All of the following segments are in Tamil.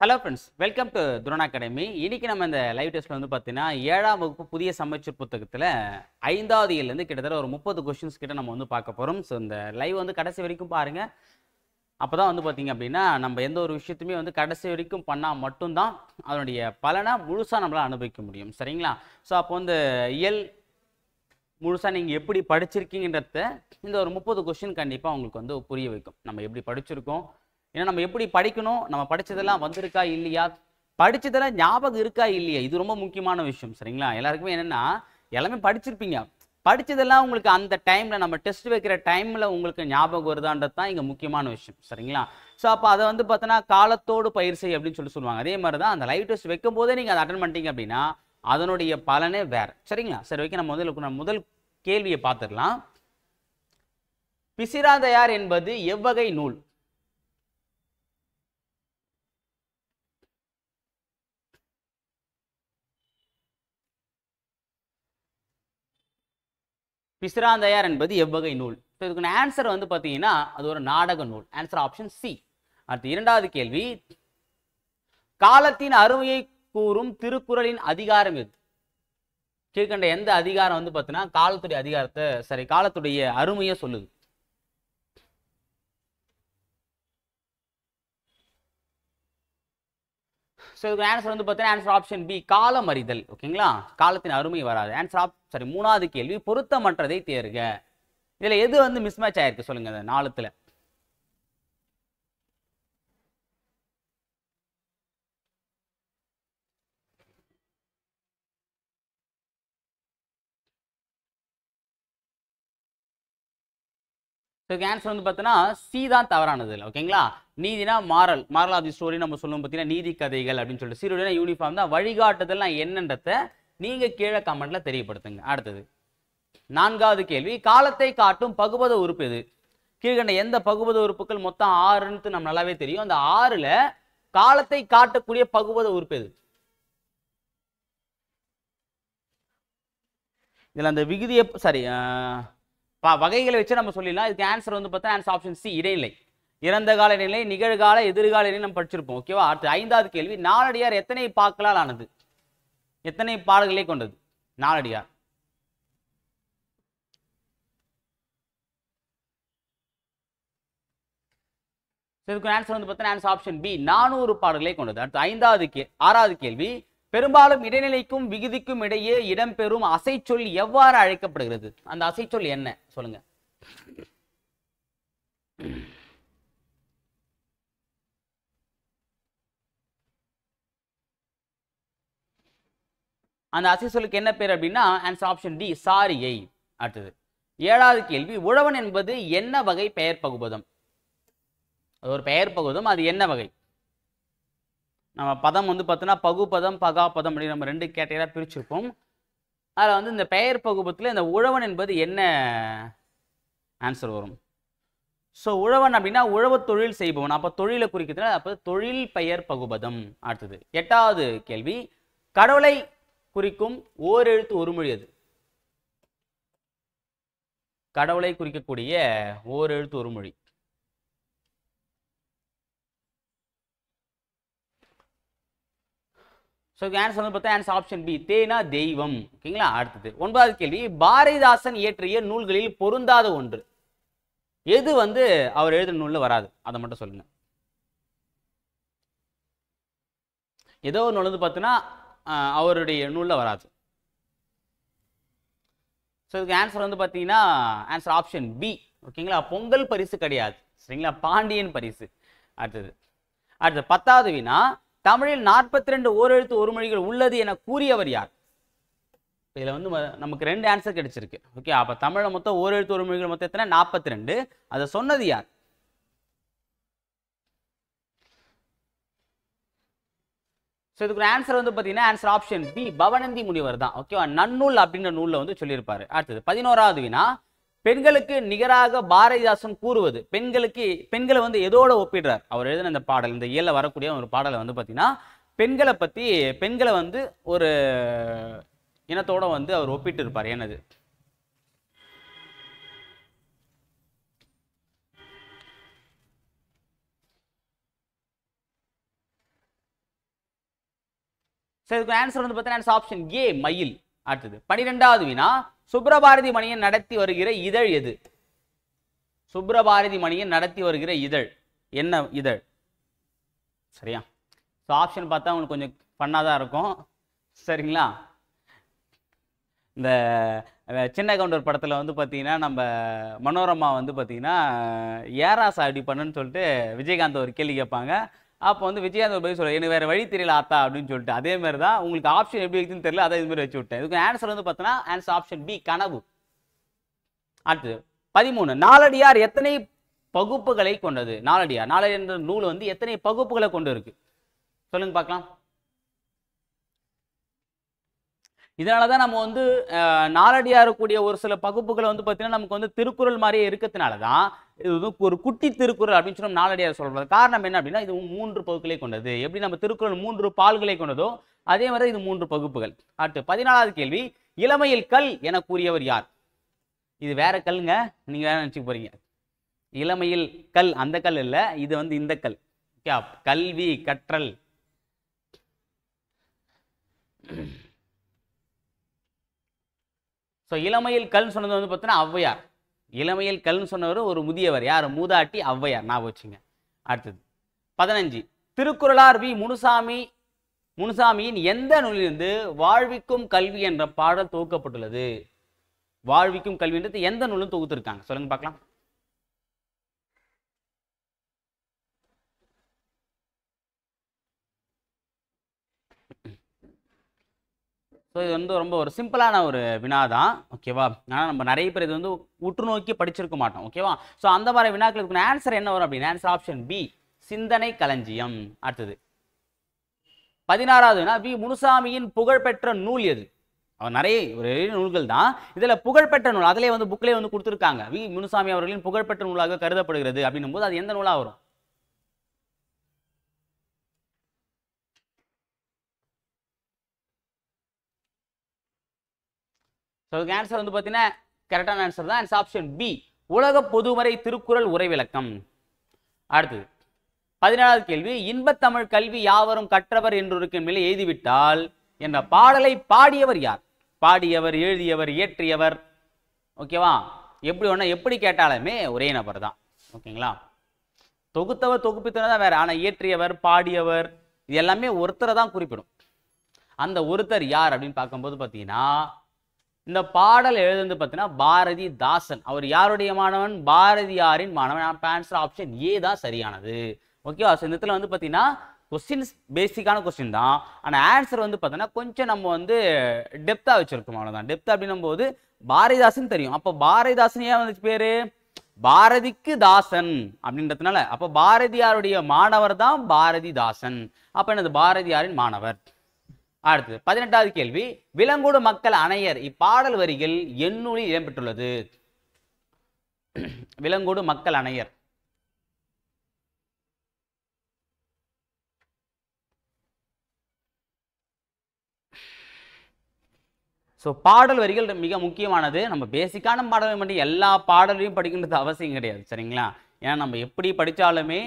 Hello friends, welcome to drone academy. இன்னைக்கு நம்ம இந்த லைவ் டெஸ்ட்ல வந்து பார்த்தீங்கன்னா 7ஆம் வகுப்பு புதிய சமச்சீர் புத்தகத்தில் 5வது இயல்லேருந்து கிட்டத்தட்ட ஒரு 30 கொஸ்டின்ஸ் கிட்ட நம்ம வந்து பார்க்க போகிறோம். ஸோ இந்த லைவ் வந்து கடைசி வரைக்கும் பாருங்க. அப்போ தான் வந்து பார்த்தீங்க அப்படின்னா நம்ம எந்த ஒரு விஷயத்தையுமே வந்து கடைசி வரைக்கும் பண்ணால் மட்டும்தான் அதனுடைய பலனை முழுசாக நம்மளால் அனுபவிக்க முடியும். சரிங்களா? ஸோ அப்போ வந்து இயல் முழுசாக நீங்கள் எப்படி படிச்சிருக்கீங்கன்றத இந்த ஒரு 30 கொஸ்டின் கண்டிப்பாக உங்களுக்கு வந்து புரிய வைக்கும். நம்ம எப்படி படிச்சிருக்கோம், ஏன்னா நம்ம எப்படி படிக்கணும், நம்ம படிச்சதெல்லாம் வந்திருக்கா இல்லையா, படிச்சதெல்லாம் ஞாபகம் இருக்கா இல்லையா, இது ரொம்ப முக்கியமான விஷயம். சரிங்களா? எல்லாருக்குமே என்னன்னா எல்லாமே படிச்சிருப்பீங்க, படிச்சதெல்லாம் உங்களுக்கு அந்த டைம்ல நம்ம டெஸ்ட் வைக்கிற டைம்ல உங்களுக்கு ஞாபகம் வருதான்றது தான் இங்க முக்கியமான விஷயம். சரிங்களா? ஸோ அப்போ அதை வந்து பார்த்தோன்னா காலத்தோடு பயிர் செய் அப்படின்னு சொல்லுவாங்க. அதே மாதிரி தான் அந்த லைவ் டெஸ்ட் வைக்கும் போதே நீங்கள் அதை அட்டன் பண்ணிட்டீங்க அப்படின்னா அதனுடைய பலனே வேற. சரிங்களா? சரி, ஓகே, நம்ம முதல் கேள்வியை பார்த்துடலாம். பிசிராந்தையார் என்பது எவ்வகை நூல்? பிசிராந்தையார் என்பது எவ்வகை நூல்? இதுக்கு ஆன்சர் வந்து பார்த்தீங்கன்னா அது ஒரு நாடக நூல். Answer option C. அடுத்து இரண்டாவது கேள்வி, காலத்தின் அருமையை கூறும் திருக்குறளின் அதிகாரம் எது? கீழ்கண்ட எந்த அதிகாரம் வந்து பார்த்தீங்கன்னா காலத்துடைய அதிகாரத்தை காலத்துடைய அருமையை சொல்லுது? ஸோ இதுக்கு ஆன்சர் வந்து பார்த்தீங்கன்னா ஆன்சர் ஆப்ஷன் பி, காலம் அறிதல். ஓகேங்களா? காலத்தின் அருமை வராது. ஆன்சர் மூணாவது கேள்வி, பொருத்தமற்றதை தேர்க. இதுல எது வந்து மிஸ் மேட்ச் ஆயிருக்கு சொல்லுங்க இந்த நாலுத்துல? இதுக்கு ஆன்சர் வந்து பார்த்தீங்கன்னா சி தான் தவறானது. ஓகேங்களா? நீதினா மாரல் ஆஃப் தி ஸ்டோரி நம்ம சொல்லுவோம் பார்த்தீங்கன்னா, நீதி கதைகள் அப்படின்னு சொல்லிட்டு. சீருடைனா யூனிஃபார்ம் தான். வழிகாட்டுதல்னா என்னன்றத நீங்க கீழே கமெண்ட்ல தெரியப்படுத்துங்க. அடுத்தது நான்காவது கேள்வி, காலத்தை காட்டும் பகுபத உறுப்பு எது? கீழ்கண்ட எந்த பகுபத உறுப்புகள் மொத்தம் 6ன்னு நம்ம நல்லாவே தெரியும். அந்த 6ல காலத்தை காட்டக்கூடிய பகுபத உறுப்பு எது? இதுல அந்த விகுதியை வகைகளை வச்சு நம்ம சொல்லிடலாம். இதுக்கு ஆன்சர் வந்து பார்த்தா ஆன்சர் ஆப்ஷன் சி, இடைநிலை. இறந்த கால நிலை, நிகழ்கால, எதிர்கால நிலை நம்ம படிச்சிருப்போம். ஓகேவா? அடுத்து ஐந்தாவது கேள்வி, நாலடியார் எத்தனை பாக்களால் ஆனது? எத்தனை பாடல்களை கொண்டது நாலடியார்? இதுக்கு ஆன்சர் வந்து பார்த்தா ஆன்சர் ஆப்ஷன் பி, 400 பாடல்களை கொண்டது. அடுத்து ஆறாவது கேள்வி, பெரும்பாலும் இடைநிலைக்கும் விகுதிக்கும் இடையே இடம்பெறும் அசைச்சொல் எவ்வாறு அழைக்கப்படுகிறது? அந்த அசைச்சொல் என்ன சொல்லுங்க? அந்த அசைச்சொல்லுக்கு என்ன பேர் அப்படின்னா ஆன்சர் ஆப்ஷன் டி, சாரியை. அடுத்தது ஏழாவது கேள்வி, உழவன் என்பது என்ன வகை பெயர் பகுபதம்? அது ஒரு பெயர் பகுபதம், அது என்ன வகை? நம்ம பதம் வந்து பார்த்தோன்னா பகுபதம், பகாபதம் அப்படின்னு நம்ம 2 கேட்டகரியா பிரிச்சிருப்போம். அதில் வந்து இந்த பெயர் பகுபத்தில் இந்த உழவன் என்பது என்ன ஆன்சர் வரும்? ஸோ உழவன் அப்படின்னா உழவு தொழில் செய்பவன். அப்போ தொழிலை குறிக்கிறதுனா அப்போ தொழில் பெயர் பகுபதம். அடுத்தது எட்டாவது கேள்வி, கடவுளை குறிக்கும் ஓரெழுத்து ஒருமொழி அது? கடவுளை குறிக்கக்கூடிய ஓரெழுத்து ஒருமொழி. ஸோ ஆன்சர் வந்து பார்த்தா ஆன்சர் ஆப்ஷன் பி, தேனா தெய்வம். ஓகேங்களா? அடுத்தது ஒன்பதாவது கேள்வி, பாரதிதாசன் இயற்றிய நூல்களில் பொருந்தாத ஒன்று எது வந்து அவர் எழுதின நூல்ல வராது? அதை மட்டும் சொல்லுங்க. ஏதோ ஒரு நூல் வந்து பார்த்தீங்கன்னா அவருடைய நூல்ல வராது. ஸோ இதுக்கு ஆன்சர் வந்து பார்த்தீங்கன்னா ஆன்சர் ஆப்ஷன் பி. ஓகேங்களா? பொங்கல் பரிசு கிடையாது. சரிங்களா? பாண்டியன் பரிசு. அடுத்தது 10வது வினா, தமிழில் 42 ஓரெழுத்து ஒருமொழிகள் உள்ளது என கூறியவர் யார்? இதுல வந்து நமக்கு 2 ஆன்சர் கிடைச்சிருக்கு. ஓகே, அப்ப தமிழ்ல மொத்தம் ஓரெழுத்து ஒருமொழிகள் மொத்தம் எத்தனை? 42. அதை சொன்னது யார்? ஸோ இதுக்கு ஆன்சர் வந்து பார்த்தீங்கன்னா ஆன்சர் ஆப்ஷன் பி, பவனந்தி முனிவர் தான். ஓகேவா? நன்னூல் அப்படின்ற நூலில் வந்து சொல்லியிருப்பாரு. அடுத்தது 11வது வினா, பெண்களுக்கு நிகராக பாரதிதாசன் கூறுவது? பெண்களை வந்து எதோட ஒப்பிடுறார் அவர் எழுதின இந்த பாடல்? இந்த இயல்ல வரக்கூடிய ஒரு பாடலை வந்து பார்த்தீங்கன்னா பெண்களை வந்து ஒரு இனத்தோட வந்து அவர் ஒப்பிட்டு இருப்பார். என்னது? ஸோ இதுக்கு ஆன்சர் வந்து பார்த்தீங்கன்னா ஆப்ஷன் ஏ மயில். அடுத்தது 12வது வினா, சுப்ரபாரதி மணியன் நடத்தி வருகிற இதழ் எது? சுப்ரபாரதி மணியன் நடத்தி வருகிற இதழ் என்ன இதழ்? சரியா? ஸோ ஆப்ஷன் பார்த்தா உங்களுக்கு கொஞ்சம் ஃபன்னாக தான் இருக்கும். சரிங்களா? இந்த சின்ன கவுண்டர் படத்தில் வந்து பார்த்தீங்கன்னா நம்ம மனோரமா வந்து பார்த்தீங்கன்னா ஏராசா அப்படி பண்ணுன்னு சொல்லிட்டு விஜயகாந்த் ஒரு கேள்வி கேட்பாங்க. அப்போ வந்து விஜயகாந்த் ஒரு பதில் சொல்ல, எனக்கு வேறு வழி தெரியல ஆத்தா அப்படின்னு சொல்லிட்டு. அதே மாதிரி தான் உங்களுக்கு ஆப்ஷன் எப்படி இருக்குதுன்னு தெரியல, அதை இது மாதிரி வச்சு விட்டேன். இதுக்கு ஆன்சர் வந்து பார்த்தோன்னா ஆன்சர் ஆப்ஷன் பி கனவு. அடுத்தது 13, நாலடியார் எத்தனை பகுப்புகளை கொண்டது? நாலடியார் என்ற நூல் வந்து எத்தனை பகுப்புகளை கொண்டு இருக்கு சொல்லுங்க பார்க்கலாம். இதனாலதான் நம்ம வந்து நாலடியார் கூடிய ஒரு சில பகுப்புகளை வந்து பார்த்தீங்கன்னா நமக்கு வந்து திருக்குறள் மாதிரியே இருக்கிறதுனாலதான் இது வந்து ஒரு குட்டி திருக்குறள் அப்படின்னு சொல்லி நாலடியார் சொல்றது. காரணம் என்ன அப்படின்னா இது 3 பகுப்புகளை கொண்டது. எப்படி நம்ம திருக்குறள் 3 பால்களை கொண்டதோ அதே மாதிரி இது 3 பகுப்புகள். அடுத்து 14வது கேள்வி, இளமையில் கல் என கூறியவர் யார்? இது வேற கல்லுங்க, நீங்க வேற நினைச்சுக்க போறீங்க. இளமையில் கல் அந்த கல் இல்ல, இது வந்து இந்த கல். கல்வி கற்றல். ஸோ இளமையில் கல்னு சொன்னது வந்து பார்த்தீங்கன்னா ஔவையார். இளமையில் கல்னு சொன்னவர் ஒரு முதியவர், யார்? மூதாட்டி ஔவையார், ஞாபகம் வச்சுங்க. அடுத்தது 15, திருக்குறளார் வி முனுசாமியின் எந்த நூலிலிருந்து வாழ்விக்கும் கல்வி என்ற பாடல் தொகுக்கப்பட்டுள்ளது? வாழ்விக்கும் கல்வின்றது எந்த நூலும் தொகுத்திருக்காங்க சொல்லுங்க பார்க்கலாம். ஸோ இது வந்து ரொம்ப ஒரு சிம்பிளான ஒரு வினா தான், ஓகேவா? ஆனால் நம்ம நிறைய பேர் இது வந்து உற்று நோக்கி படிச்சிருக்க மாட்டோம், ஓகேவா? ஸோ அந்த மாதிரி வினாக்களுக்கு ஆன்சர் என்ன வரும் அப்படின்னு ஆன்சர் ஆப்ஷன் பி சிந்தனை களஞ்சியம். அடுத்தது 16வது வினா, வி முனுசாமியின் புகழ்பெற்ற நூல் எது? நிறைய ஒரு நூல்கள் தான், இதுல புகழ்பெற்ற நூல் அதிலே வந்து புக்லேயே வந்து கொடுத்துருக்காங்க. வி முனுசாமி அவர்களின் புகழ்பெற்ற நூலாக கருதப்படுகிறது அப்படின்னும் போது அது எந்த நூலா வரும்? ஸோ ஆன்சர் வந்து பார்த்தீங்கன்னா கரெக்டான ஆன்சர் தான், ஆன்சர் ஆப்ஷன் பி உலக பொதுமறை திருக்குறள் உரை விளக்கம். அடுத்தது 17வது கேள்வி, இன்பத்தமிழ் கல்வி யாவரும் கற்றவர் என்றொருக்கு மேலே எழுதிவிட்டால் என்ற பாடலை பாடியவர் யார்? பாடியவர், எழுதியவர், இயற்றியவர், ஓகேவா? எப்படி ஒண்ணா எப்படி கேட்டாலுமே ஒரே நபர் தான், ஓகேங்களா? தொகுத்தவர் தொகுப்பித்தவர் தான் வேற, ஆனா இயற்றியவர் பாடியவர் இது எல்லாமே ஒருத்தரை தான் குறிப்பிடும். அந்த ஒருத்தர் யார் அப்படின்னு பார்க்கும்போது பார்த்தீங்கன்னா இந்த பாடல் எழுதுந்து பார்த்தீங்கன்னா பாரதிதாசன். அவர் யாருடைய மாணவன்? பாரதியாரின் மாணவன். ஆன்சர் ஆப்ஷன் ஏ தான் சரியானது, ஓகேவா? ஸோ இந்த இடத்துல வந்து பார்த்தீங்கன்னா கொஸ்டின்ஸ் பேசிக்கான கொஸ்டின் தான், ஆனால் ஆன்சர் வந்து பார்த்தீங்கன்னா கொஞ்சம் நம்ம வந்து டெப்த்தாக வச்சிருக்கோம், அவ்வளோதான். டெப்த் அப்படின்னும் போது பாரதிதாசன் தெரியும், அப்போ பாரதிதாசன் ஏன் வந்துச்சு பேரு? பாரதிக்கு தாசன் அப்படின்றதுனால அப்போ பாரதியாருடைய மாணவர் தான் பாரதிதாசன். அப்போ என்னது? பாரதியாரின் மாணவர். அடுத்தது 18வது கேள்வி, விலங்கோடு மக்கள் அணையர் இப்பாடல் வரிகள் எந்நூலில் இடம்பெற்றுள்ளது? விலங்கோடு மக்கள் அணையர் ஸோ பாடல் வரிகள் மிக முக்கியமானது. நம்ம பேசிக்கான பாடல்கள் மட்டும் எல்லா பாடலையும் படிக்கின்றது அவசியம் கிடையாது, சரிங்களா? ஏன்னா நம்ம எப்படி படித்தாலுமே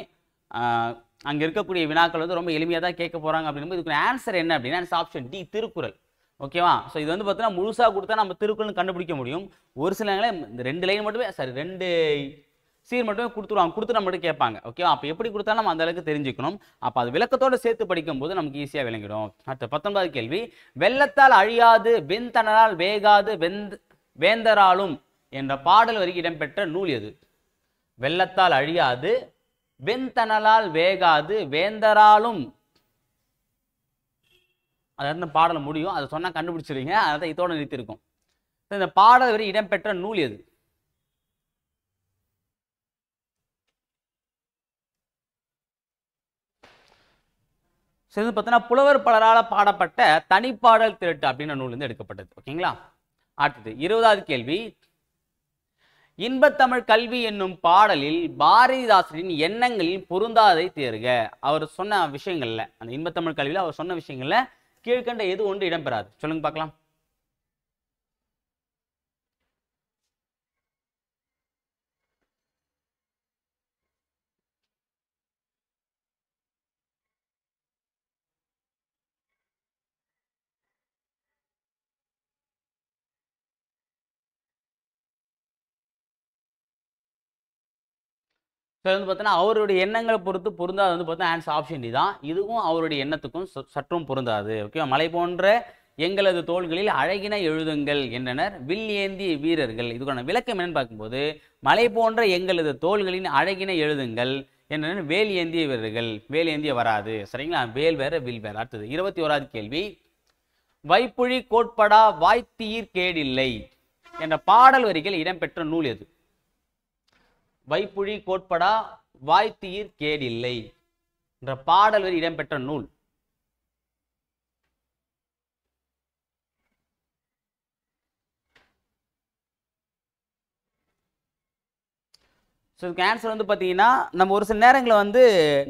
அங்கே இருக்கக்கூடிய வினாக்கள் வந்து ரொம்ப எளிமையாக தான் கேட்க போகிறாங்க. அப்படின்னும் இதுக்கு ஆன்சர் என்ன அப்படின்னா ஆப்ஷன் டி திருக்குறள், ஓகேவா? ஸோ இது வந்து பார்த்தீங்கன்னா முழுசாக கொடுத்தா நம்ம திருக்குறள்னு கண்டுபிடிக்க முடியும். ஒரு சில இந்த 2 லைன் மட்டுமே, சரி 2 சீர் மட்டுமே கொடுத்துருவாங்க, கொடுத்து நம்ம மட்டும் கேட்பாங்க, ஓகேவா? அப்போ எப்படி கொடுத்தாலும் நம்ம அந்த அளவுக்கு தெரிஞ்சுக்கணும். அப்போ அது விளக்கத்தோடு சேர்த்து படிக்கும் போது நமக்கு ஈஸியாக விளங்கிடும். அடுத்த 19வது கேள்வி, வெள்ளத்தால் அழியாது வெண்தணலால் வேகாது வேந்தராலும் என்ற பாடல் வரி இடம்பெற்ற நூல் எது? வெள்ளத்தால் அழியாது வெண்தணலால் வேகாது வேந்தராலும், அதாவது பாடல முடியும், அதை சொன்னா கண்டுபிடிச்சிருவீங்க, அதான் இதோட நிறுத்திருக்கும். இந்த பாடல் வரி இடம்பெற்ற நூல் எது? சரி, பார்த்தீங்கன்னா புலவர் பலரால் பாடப்பட்ட தனிப்பாடல் திரட்டு அப்படின்ற நூல் இருந்து எடுக்கப்பட்டது, ஓகேங்களா? அடுத்தது 20வது கேள்வி, இன்பத்தமிழ் கல்வி என்னும் பாடலில் பாரதிதாசனின் எண்ணங்களில் பொருந்தாதை தேர்க. அவர் சொன்ன விஷயங்கள்ல, அந்த இன்பத்தமிழ் கல்வியில் அவர் சொன்ன விஷயங்கள்ல கீழ்கண்ட எது ஒன்று இடம்பெறாது சொல்லுங்க பார்க்கலாம். ஸோ வந்து பார்த்தீங்கன்னா அவருடைய எண்ணங்களை பொறுத்து பொருந்தாது வந்து பார்த்தீங்கன்னா ஆன்சர் ஆப்ஷன் டி தான். இதுவும் அவருடைய எண்ணத்துக்கும் சற்றும் பொருந்தாது. ஓகே, மலை போன்ற எங்களது தோள்களில் அழகின எழுதுங்கள் என்றனர் வில் ஏந்திய வீரர்கள். இதுக்கான விளக்கம் என்னன்னு பார்க்கும்போது மலை போன்ற எங்களது தோள்களின் அழகின எழுதுங்கள் என்றனர் வேல் ஏந்திய வீரர்கள். வேல் ஏந்திய வராது. சரிங்களா, வேல் வேற வில் வேற. அடுத்தது 21வது கேள்வி. வைப்புழி கோட்படா வாய்த்தீர் கேடில்லை என்ற பாடல் வரிகள் இடம்பெற்ற நூல் எது? வைப்புழி கோட்படா வாய்த்தீர் கேடில்லை என்ற பாடல் வரி இடம்பெற்ற நூல். ஸோ இதுக்கு ஆன்சர் வந்து பார்த்தீங்கன்னா நம்ம ஒரு சில நேரங்களில் வந்து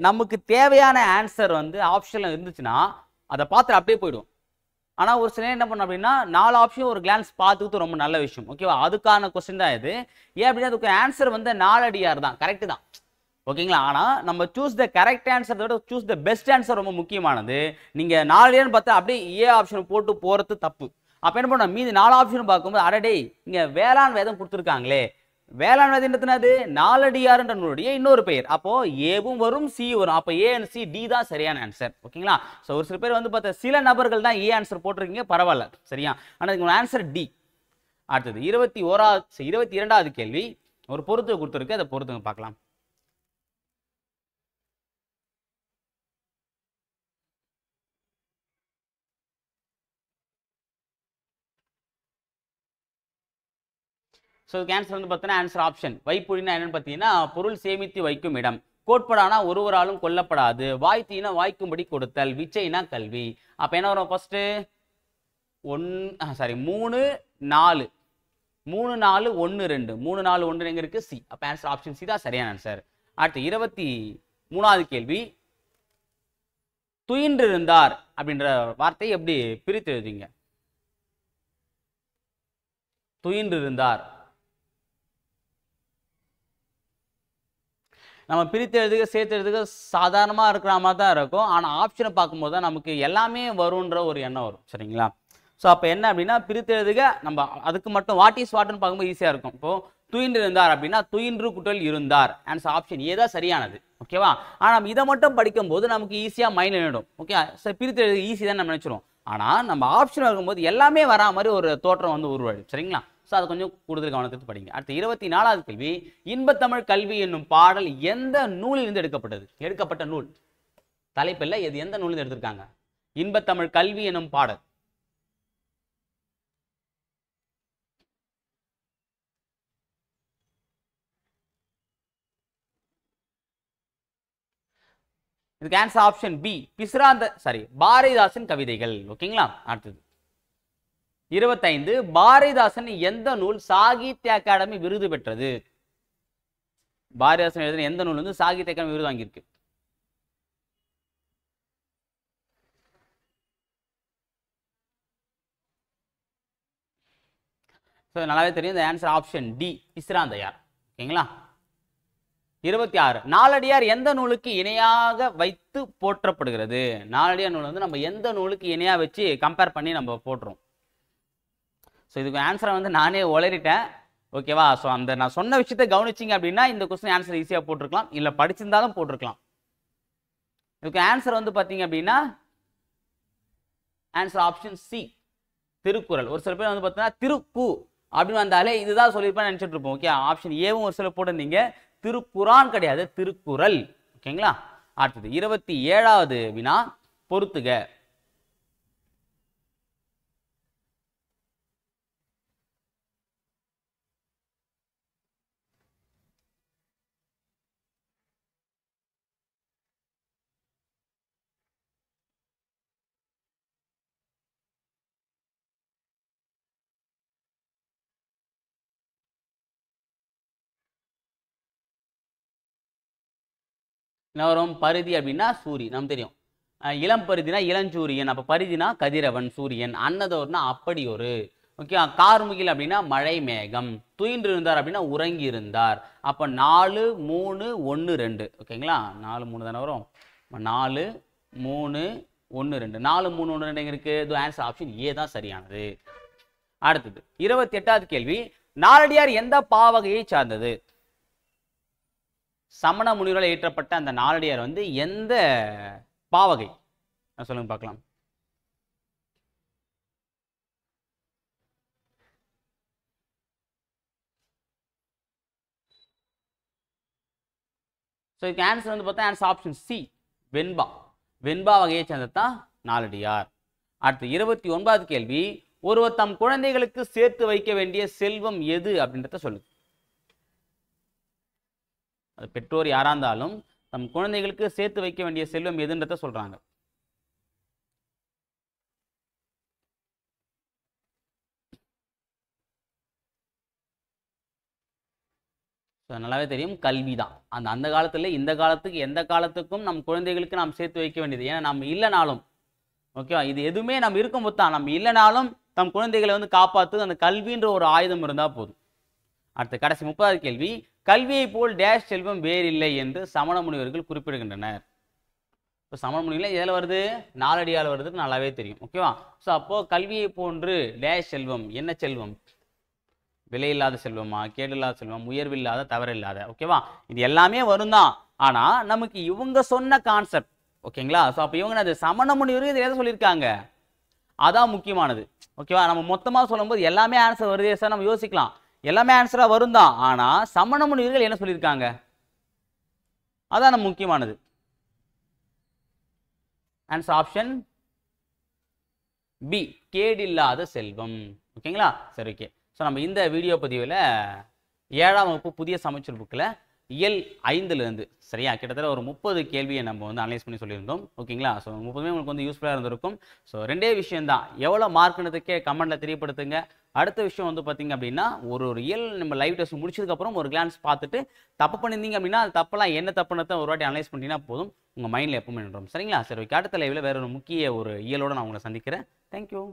நமக்கு தேவையான ஆன்சர் வந்து ஆப்ஷனில் இருந்துச்சுன்னா அதை பார்த்துட்டு அப்படியே போயிடும். ஆனால் ஒரு சில நேரம் என்ன பண்ணோம் அப்படின்னா 4 ஆப்ஷன் ஒரு கிளான்ஸ் பார்த்துக்கிறது ரொம்ப நல்ல விஷயம். ஓகேவா, அதுக்கான கொஸ்டின் தான் இது. ஏன் அப்படின்னா அதுக்கு ஆன்சர் வந்து 4 அடியார் தான், கரெக்டு தான். ஓகேங்களா, ஆனால் நம்ம சூஸ் த கரெக்ட் ஆன்சர் விட சூஸ் த பெஸ்ட் ஆன்சர் ரொம்ப முக்கியமானது. நீங்கள் 4 ஏன்னு பார்த்தா அப்படியே ஏ ஆப்ஷன் போட்டு போகிறது தப்பு. அப்போ என்ன பண்ண மீதி 4 ஆப்ஷன் பார்க்கும்போது அடடே இங்கே வேளாண் வேதம் கொடுத்துருக்காங்களே, வேளாண் வேதம்ன்றது 4 அடியார்ன்ற நூலுடைய இன்னொரு பெயர். அப்போ ஏவும் வரும் சி வரும். அப்போ ஏ அண்ட் சி டி தான் சரியான ஆன்சர். ஓகேங்களா, ஸோ ஒரு சில பேர் வந்து பார்த்தா சில நபர்கள் தான் ஏ ஆன்சர் போட்டிருக்கீங்க, பரவாயில்ல, சரியா. ஆனால் இதுக்கு ஆன்சர் டி. அடுத்தது 22வது கேள்வி. ஒரு பொறுத்து கொடுத்துருக்கு, அதை பொறுத்துங்க பார்க்கலாம். ஸோ கேன்சர் வந்து பார்த்தீங்கன்னா ஆன்சர் ஆப்ஷன் வைப்புழினா என்னன்னு பார்த்தீங்கன்னா பொருள் சேமித்து வைக்கும் இடம். கோட்படானா ஒருவராலும் கொல்லப்படாது. வாய்த்தீனா வாய்க்கும்படி கொடுத்தல். விச்சைனா கல்வி. அப்போ என்ன வரும்? ஃபர்ஸ்ட் 3 4 3 4 1 2 3 4 1 எங்க இருக்கு? சி. அப்போ ஆன்சர் ஆப்ஷன் சி தான் சரியான ஆன்சர். அடுத்து 23வது கேள்வி. துயின்று இருந்தார் அப்படின்ற வார்த்தையை எப்படி பிரித்து எழுதிங்க? துயின்று இருந்தார் நம்ம பிரித்து எழுதுக சேர்த்து எழுதுக சாதாரணமாக இருக்கிற மாதிரி தான் இருக்கும். ஆனால் ஆப்ஷனை பார்க்கும்போது தான் நமக்கு எல்லாமே வரும்ன்ற ஒரு எண்ணம் வரும். சரிங்களா, ஸோ அப்போ என்ன அப்படின்னா பிரித்து எழுதுக நம்ம அதுக்கு மட்டும் வாட் இஸ் வாட்னு பார்க்கும்போது ஈஸியாக இருக்கும். இப்போ துயின்று இருந்தார் அப்படின்னா துயின்று குட்டல் இருந்தார். ஆன்சர் ஆப்ஷன் ஏ தான் சரியானது. ஓகேவா, ஆனால் நம்ம இதை மட்டும் படிக்கும்போது நமக்கு ஈஸியாக மைண்ட் நினைடும். ஓகே, சார் பிரித்து எழுதுக ஈஸி தான் நம்ம நினச்சிரும். ஆனால் நம்ம ஆப்ஷன் இருக்கும்போது எல்லாமே வரா மாதிரி ஒரு தோற்றம் வந்து உருவாடும். சரிங்களா, ஸோ அதை கொஞ்சம் கூடுதல் கவனத்துக்கு படிங்க. அடுத்து 24வது கேள்வி. இன்பத்தமிழ் கல்வி என்னும் பாடல் எந்த நூலிலிருந்து எடுக்கப்பட்டது? எடுக்கப்பட்ட நூல் தலைப்பில் எது எந்த நூலிலிருந்து எடுத்திருக்காங்க? இன்பத்தமிழ் கல்வி என்னும் பாடல். இதுக்கு ஆன்சர் ஆப்ஷன் பி பாரதிதாசன் கவிதைகள். ஓகேங்களா, அடுத்தது 25. பாரதிதாசன் எந்த நூல் சாகித்ய அகாடமி விருது பெற்றது? பாரதிதாசன் எழுதின எந்த நூல் வந்து சாகித்ய அகாடமி விருது வாங்கியிருக்கு? நல்லாவே தெரியும். இந்த ஆன்சர் ஆப்ஷன் டி பிசிராந்தையார். ஓகேங்களா, 26. நாலடியார் எந்த நூலுக்கு இணையாக வைத்து போற்றப்படுகிறது? நாலடியார் நூல் வந்து நம்ம எந்த நூலுக்கு இணையா வச்சு கம்பேர் பண்ணி நம்ம போட்டுறோம். ஸோ இதுக்கு ஆன்சரை வந்து நானே உளறிட்டேன். ஓகேவா, ஸோ அந்த நான் சொன்ன விஷயத்தை கவனிச்சிங்க அப்படின்னா இந்த கொஸ்டின் ஆன்சர் ஈஸியாக போட்டிருக்கலாம், இல்லை படிச்சிருந்தாலும் போட்டிருக்கலாம். இதுக்கு ஆன்சர் வந்து பார்த்தீங்க அப்படின்னா ஆன்சர் ஆப்ஷன் சி திருக்குறள். ஒரு சில பேர் வந்து பார்த்தீங்கன்னா திருக்கு அப்படின்னு வந்தாலே இதுதான் சொல்லியிருப்பேன் நினச்சிட்டு இருப்போம். ஓகே, ஆப்ஷன் ஏவும் ஒரு சில போட்டிருந்தீங்க, திருக்குறான் கிடையாது, திருக்குறள். ஓகேங்களா, அடுத்தது 27வது வினா பொறுத்துக. என்ன வரும்? பருதி அப்படின்னா சூரியன், நமக்கு தெரியும். இளம் பருதினா இளஞ்சூரியன், அப்போ பருதினா கதிரவன் சூரியன். அன்னதோர்னா அப்படி ஒரு. ஓகே, கார்முகில் அப்படின்னா மழை மேகம். துயின்று இருந்தார் அப்படின்னா உறங்கி இருந்தார். அப்போ 4 3 1 2. ஓகேங்களா, 4 3 தானே வரும். 4 3 1 2 4 3 1 2 எங்க இருக்கு? இது ஆன்சர் ஆப்ஷன் ஏ தான் சரியானது. அடுத்தது 28வது கேள்வி. நாலடியார் எந்த பாவகையை சார்ந்தது? சமண முனிவரால் இயற்றப்பட்ட அந்த நாலடியார் வந்து எந்த பாவகை சொல்லுங்க பார்க்கலாம். ஸோ இதுக்கு ஆன்சர் வந்து பார்த்தா ஆன்சர் ஆப்ஷன் சி, வெண்பா. வெண்பா வகையை சேர்ந்தது தான் நாலடியார். அடுத்து 29வது கேள்வி, ஒருவர் தம் குழந்தைகளுக்கு சேர்த்து வைக்க வேண்டிய செல்வம் எது அப்படின்றத சொல்லுது. அது பெற்றோர் யாரா இருந்தாலும் தம் குழந்தைகளுக்கு சேர்த்து வைக்க வேண்டிய செல்வம் எதுன்றத சொல்றாங்க. நல்லாவே தெரியும், கல்வி தான். அந்த காலத்துல இந்த காலத்துக்கு எந்த காலத்துக்கும் நம் குழந்தைகளுக்கு நாம் சேர்த்து வைக்க வேண்டியது. ஏன்னா நம்ம இல்லைனாலும் ஓகேவா, இது எதுவுமே நம்ம இருக்கும்போது தான், நம்ம இல்லைனாலும் தம் குழந்தைகளை வந்து காப்பாற்று அந்த கல்வின்ற ஒரு ஆயுதம் இருந்தால் போதும். அடுத்த கடைசி 30வது கேள்வி, கல்வியை போல் டேஷ் செல்வம் வேறில்லை என்று சமண முனிவர்கள் குறிப்பிடுகின்றனர். இப்போ சமண முனிவர்கள் எதில் வருது? நாலடியால் வருதுன்னு நல்லாவே தெரியும். ஓகேவா, ஸோ அப்போ கல்வியை போன்று டேஷ் செல்வம், என்ன செல்வம்? விலையில்லாத செல்வமா, கேடில்லாத செல்வம், உயர்வில்லாத, தவறில்லாத. ஓகேவா, இது எல்லாமே வரும் தான். ஆனால் நமக்கு இவங்க சொன்ன கான்செப்ட் ஓகேங்களா. ஸோ அப்போ இவங்க அது சமண முனிவர்கள் இதை எதை சொல்லியிருக்காங்க, அதான் முக்கியமானது. ஓகேவா, நம்ம மொத்தமாக சொல்லும்போது எல்லாமே ஆன்சர் வருதே சார் நம்ம யோசிக்கலாம், எல்லாமே ஆன்சராக வரும் தான். ஆனால் சமண முனிவர்கள் என்ன சொல்லியிருக்காங்க, அதான் நம்ம முக்கியமானது. ஆன்சர் ஆப்ஷன் பி, கேடில்லாத செல்வம். ஓகேங்களா, சரி ஓகே. ஸோ நம்ம இந்த வீடியோ பதிவில் 7ஆம் வகுப்பு புதிய சமச்சீர் புக்கில் இயல் 5லேருந்து சரியா கிட்டத்தட்ட ஒரு 30 கேள்வியை நம்ம வந்து அனலைஸ் பண்ணி சொல்லியிருந்தோம். ஓகேங்களா, ஸோ 30மே உங்களுக்கு வந்து யூஸ்ஃபுல்லாக இருந்திருக்கும். ஸோ 2 விஷயம் தான், எவ்வளோ மார்க்குன்றதுக்கே கமெண்ட்டில் தெரியப்படுத்துங்க. அடுத்த விஷயம் வந்து பார்த்தீங்க அப்படின்னா, ஒரு இயல் நம்ம லைவ் டெஸ்ட் முடிச்சதுக்கப்புறம் ஒரு கிளான்ஸ் பார்த்துட்டு தப்பு பண்ணியிருந்தீங்க அப்படின்னா அது தப்பெல்லாம் என்ன தப்புன்னு ஒரு வாட்டி அனலைஸ் பண்ணிங்கன்னா போதும், உங்கள் மைண்டில் எப்பவுமே நின்றோம். சரிங்களா, சரி ஓகே. அடுத்த லைவில் வேற ஒரு முக்கிய ஒரு இயலோடு நான் உங்களை சந்திக்கிறேன். தேங்க்யூ.